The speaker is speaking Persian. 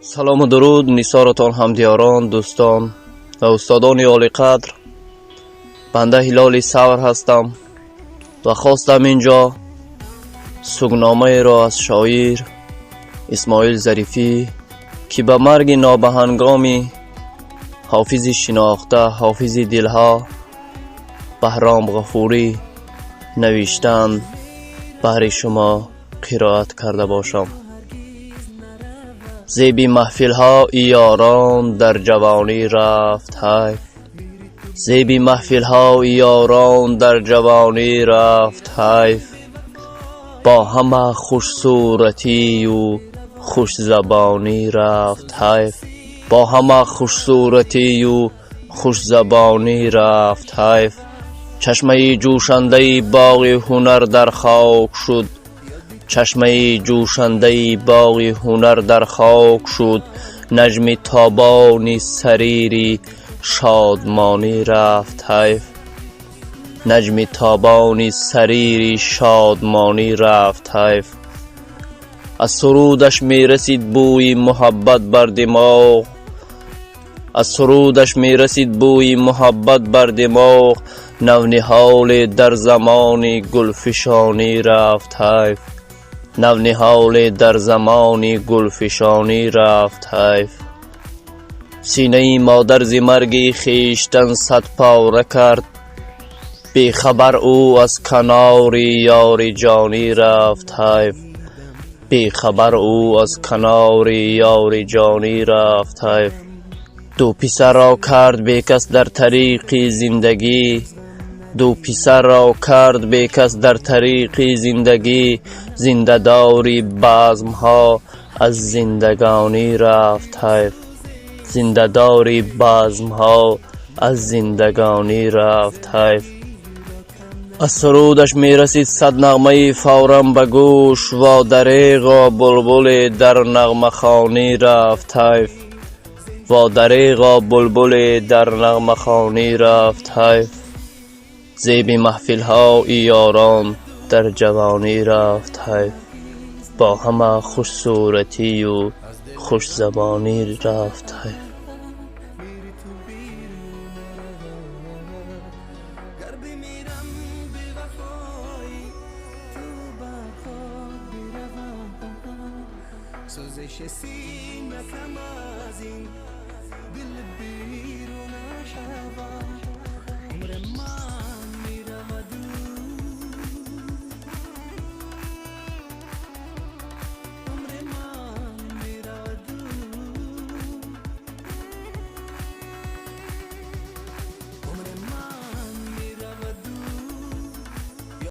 سلام و درود نیسارتان همدیاران، دوستان و استادان عالی قدر. بنده هلال صبر هستم و خواستم اینجا سوگنامه را از شاعر اسماعیل ظریفی که به مرگ نابهنگامی حافظ شناخته، حافظ دلها بهرام غفوری نوشتند برای شما قرائت کرده باشم. زیبی محفل ها یاران در جوانی رفت حیف، زیبی محفل ها یاران در جوانی رفت حیف، با همه خوش صورتی و خوش زبانی رفت حیف، با همه خوش صورتی و خوش زبانی رفت حیف. چشمه جوشنده باغ هنر در خاک شد، چشمه جوشنده باغ هنر در خاک شد، نجم تابانی سریری شادمانی رفت حیف، نجم تابانی سریری شادمانی رفت حیف. از سرودش می رسید بوی محبت بر دماغ، از سرودش می رسید بوی محبت بر دماغ، نونهال در زمان گلفشانی رفت حیف، نونهال در زمان گلفشانی رفت حیف. سینه مادر ز مرگ خویشتن صد پاره کرد، بی خبر او از کنار یار جانی رفت حیف، بی خبر او از کنار یار جانی رفت حیف. دو پسر را کرد بی کس در طریق زندگی، دو پسر را کرد بی کس در طریق زندگی، زنده داری بزم ها از زندگانی رفت حیف، زنده داری بزم ها از زندگانی رفت حیف. از سرودش می رسید صد نغمه فوراً به گوش، و دریغا بلبل در نغمه خوانی رفت حیف، و دریغا بلبل در نغمه خوانی رفت حیف. زیبی محفل ها یاران در جوانی رفت حیف، با همه خوش صورتی و خوش زبانی رفت حیف. سوزش سینه کم از این دل